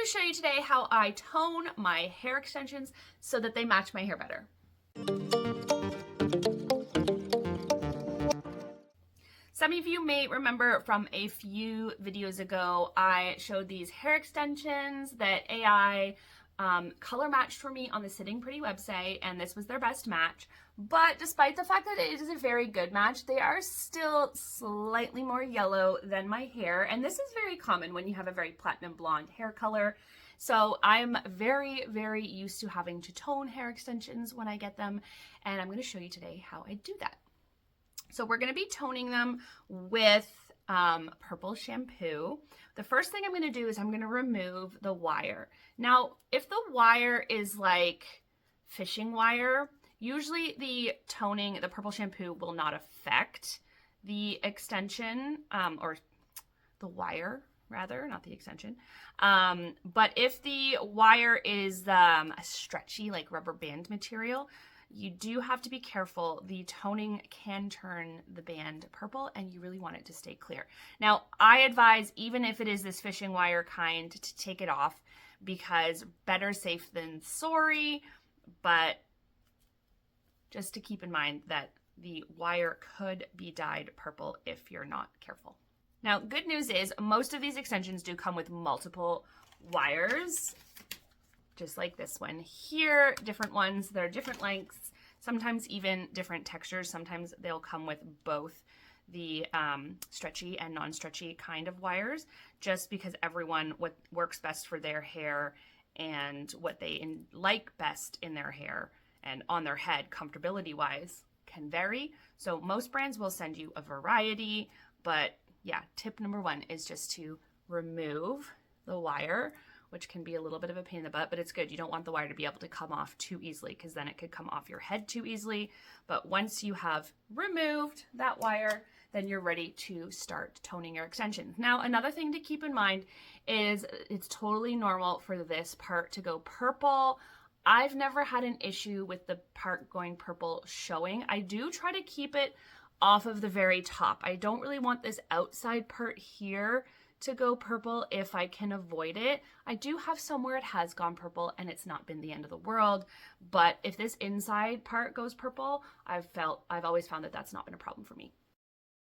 going to show you today how I tone my hair extensions so that they match my hair better. Some of you may remember from a few videos ago, I showed these hair extensions that AI color matched for me on the Sitting Pretty website, and this was their best match. But despite the fact that it is a very good match, they are still slightly more yellow than my hair. And this is very common when you have a very platinum blonde hair color. So I'm very, very used to having to tone hair extensions when I get them. And I'm going to show you today how I do that. So we're going to be toning them with purple shampoo. The first thing I'm going to do is I'm going to remove the wire. Now, if the wire is like fishing wire, usually the toning, the purple shampoo will not affect the extension or the wire rather, not the extension. But if the wire is a stretchy like rubber band material, you do have to be careful. The toning can turn the band purple and you really want it to stay clear. Now, I advise, even if it is this fishing wire kind, to take it off because better safe than sorry, but just to keep in mind that the wire could be dyed purple if you're not careful. Now, good news is most of these extensions do come with multiple wires, just like this one here, different ones that are different lengths, sometimes even different textures. Sometimes they'll come with both the stretchy and non-stretchy kind of wires, just because everyone, what works best for their hair and what they like best in their hair and on their head comfortability wise can vary. So most brands will send you a variety, but yeah, tip number one is just to remove the wire, which can be a little bit of a pain in the butt, but it's good. You don't want the wire to be able to come off too easily because then it could come off your head too easily. But once you have removed that wire, then you're ready to start toning your extensions. Now, another thing to keep in mind is it's totally normal for this part to go purple. I've never had an issue with the part going purple showing. I do try to keep it off of the very top. I don't really want this outside part here to go purple if I can avoid it. I do have some where it has gone purple and it's not been the end of the world, but if this inside part goes purple, I've always found that that's not been a problem for me.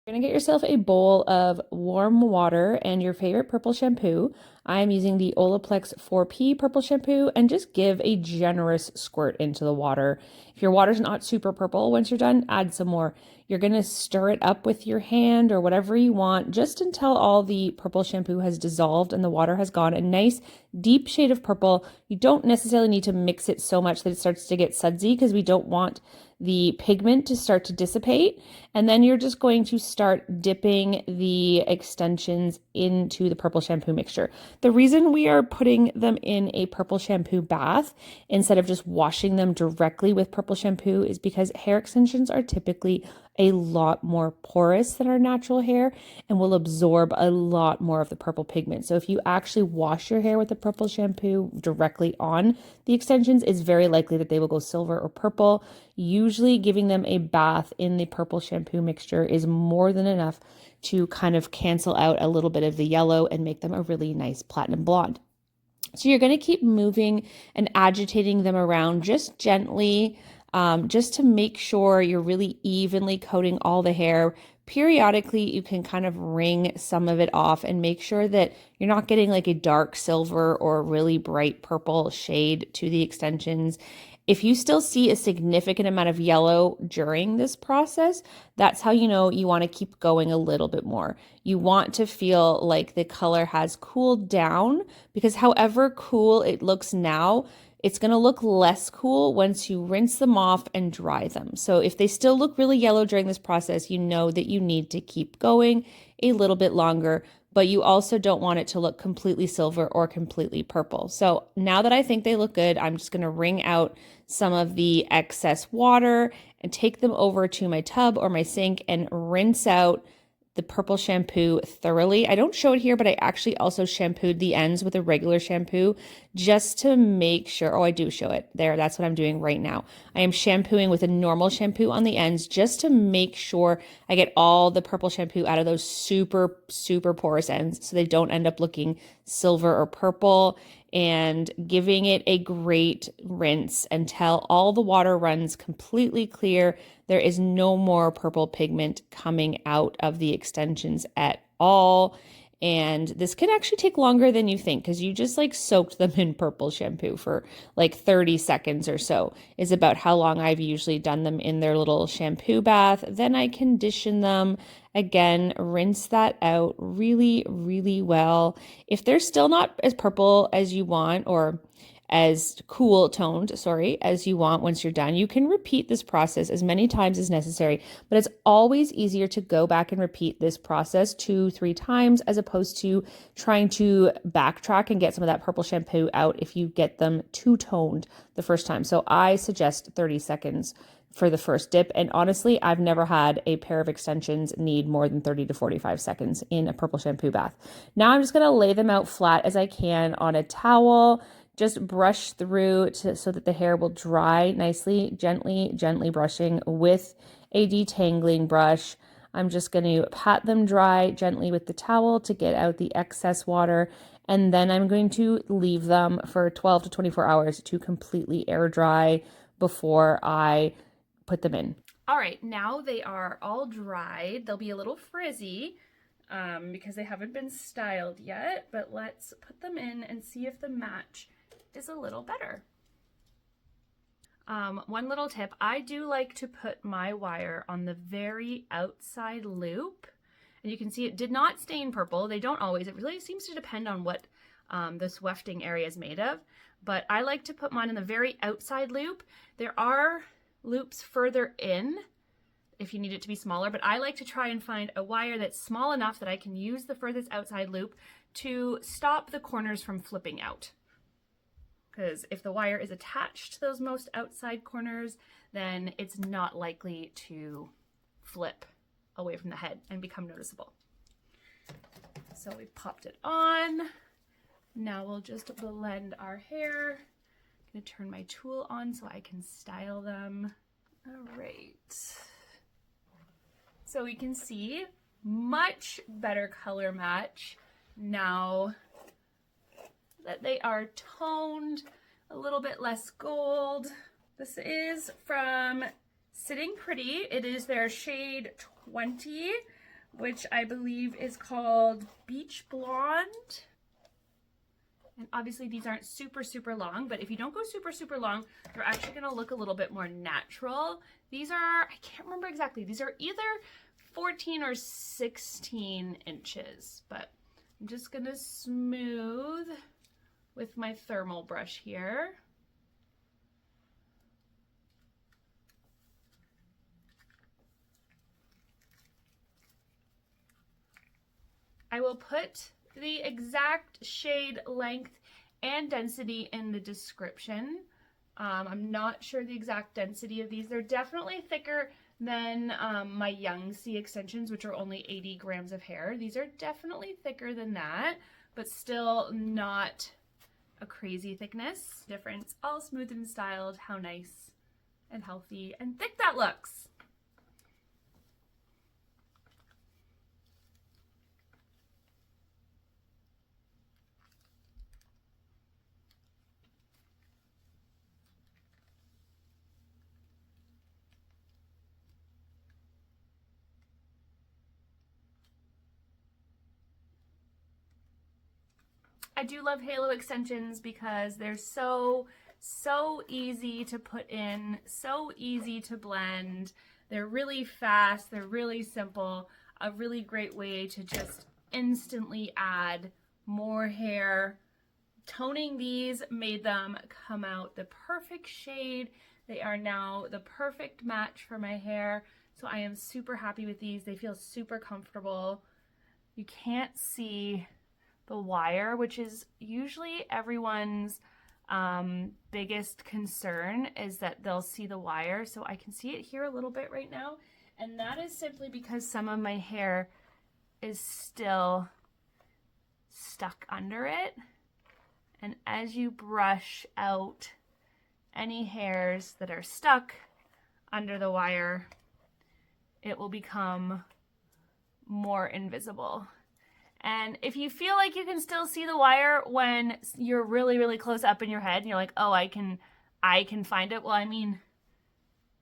You're gonna get yourself a bowl of warm water and your favorite purple shampoo. I'm using the Olaplex 4P purple shampoo, and just give a generous squirt into the water. If your water's not super purple, once you're done, add some more. You're gonna stir it up with your hand or whatever you want, just until all the purple shampoo has dissolved and the water has gone a nice deep shade of purple. You don't necessarily need to mix it so much that it starts to get sudsy because we don't want the pigment to start to dissipate. And then you're just going to start dipping the extensions into the purple shampoo mixture. The reason we are putting them in a purple shampoo bath instead of just washing them directly with purple shampoo is because hair extensions are typically a lot more porous than our natural hair and will absorb a lot more of the purple pigment. So if you actually wash your hair with the purple shampoo directly on the extensions, it's very likely that they will go silver or purple. Usually giving them a bath in the purple shampoo mixture is more than enough to kind of cancel out a little bit of the yellow and make them a really nice platinum blonde. So you're going to keep moving and agitating them around just gently, just to make sure you're really evenly coating all the hair. Periodically, you can kind of wring some of it off and make sure that you're not getting like a dark silver or really bright purple shade to the extensions. If you still see a significant amount of yellow during this process, that's how you know you want to keep going a little bit more. You want to feel like the color has cooled down, because however cool it looks now, it's going to look less cool once you rinse them off and dry them. So if they still look really yellow during this process, you know that you need to keep going a little bit longer, but you also don't want it to look completely silver or completely purple. So now that I think they look good, I'm just going to wring out some of the excess water and take them over to my tub or my sink and rinse out the purple shampoo thoroughly. I don't show it here, but I actually also shampooed the ends with a regular shampoo just to make sure. Oh, I do show it there. That's what I'm doing right now. I am shampooing with a normal shampoo on the ends just to make sure I get all the purple shampoo out of those super, super porous ends so they don't end up looking silver or purple, and giving it a great rinse until all the water runs completely clear. There is no more purple pigment coming out of the extensions at all. And this can actually take longer than you think because you just like soaked them in purple shampoo for like 30 seconds or so, is about how long I've usually done them in their little shampoo bath. Then I condition them again, rinse that out really, really well. If they're still not as purple as you want, or as cool toned, sorry, as you want once you're done, you can repeat this process as many times as necessary, but it's always easier to go back and repeat this process 2-3 times as opposed to trying to backtrack and get some of that purple shampoo out if you get them too toned the first time. So I suggest 30 seconds for the first dip. And honestly, I've never had a pair of extensions need more than 30 to 45 seconds in a purple shampoo bath. Now I'm just going to lay them out flat as I can on a towel. Just brush through so that the hair will dry nicely, gently brushing with a detangling brush. I'm just going to pat them dry gently with the towel to get out the excess water. And then I'm going to leave them for 12 to 24 hours to completely air dry before I put them in. All right, now they are all dried. They'll be a little frizzy because they haven't been styled yet, but let's put them in and see if the match is a little better. One little tip, I do like to put my wire on the very outside loop, and you can see it did not stain purple. They don't always. It really seems to depend on what this wefting area is made of, but I like to put mine in the very outside loop. There are loops further in if you need it to be smaller, but I like to try and find a wire that's small enough that I can use the furthest outside loop to stop the corners from flipping out. Because if the wire is attached to those most outside corners, then it's not likely to flip away from the head and become noticeable. So we popped it on. Now we'll just blend our hair. I'm gonna turn my tool on so I can style them. All right. So we can see much better color match now that they are toned, a little bit less gold. This is from Sitting Pretty. It is their shade 20, which I believe is called Beach Blonde. And obviously these aren't super long, but if you don't go super long, they're actually gonna look a little bit more natural. These are, I can't remember exactly, these are either 14 or 16 inches, but I'm just gonna smooth with my thermal brush here. I will put the exact shade length and density in the description. I'm not sure the exact density of these. They're definitely thicker than my Young C extensions, which are only 80 grams of hair. These are definitely thicker than that, but still not a crazy thickness difference. All smooth and styled. How nice and healthy and thick that looks. I do love halo extensions because they're so easy to put in, so easy to blend. They're really fast, they're really simple, a really great way to just instantly add more hair. Toning these made them come out the perfect shade. They are now the perfect match for my hair. So I am super happy with these. They feel super comfortable. You can't see the wire, which is usually everyone's biggest concern, is that they'll see the wire. So I can see it here a little bit right now. And that is simply because some of my hair is still stuck under it. And as you brush out any hairs that are stuck under the wire, it will become more invisible. And if you feel like you can still see the wire when you're really, really close up in your head and you're like, oh, I can find it. Well, I mean,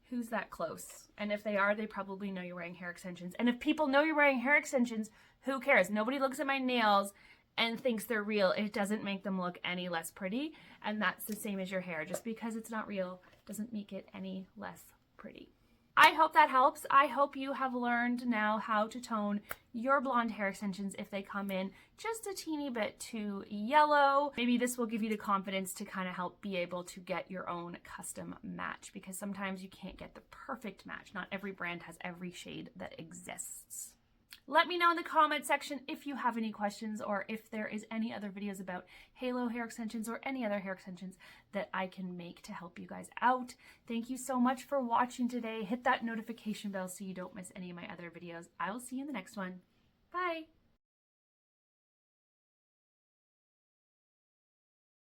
who's that close? And if they are, they probably know you're wearing hair extensions. And if people know you're wearing hair extensions, who cares? Nobody looks at my nails and thinks they're real. It doesn't make them look any less pretty. And that's the same as your hair. Just because it's not real doesn't make it any less pretty. I hope that helps. I hope you have learned now how to tone your blonde hair extensions if they come in just a teeny bit too yellow. Maybe this will give you the confidence to kind of help be able to get your own custom match, because sometimes you can't get the perfect match. Not every brand has every shade that exists. Let me know in the comment section if you have any questions, or if there is any other videos about halo hair extensions or any other hair extensions that I can make to help you guys out. Thank you so much for watching today. Hit that notification bell so you don't miss any of my other videos. I will see you in the next one. Bye.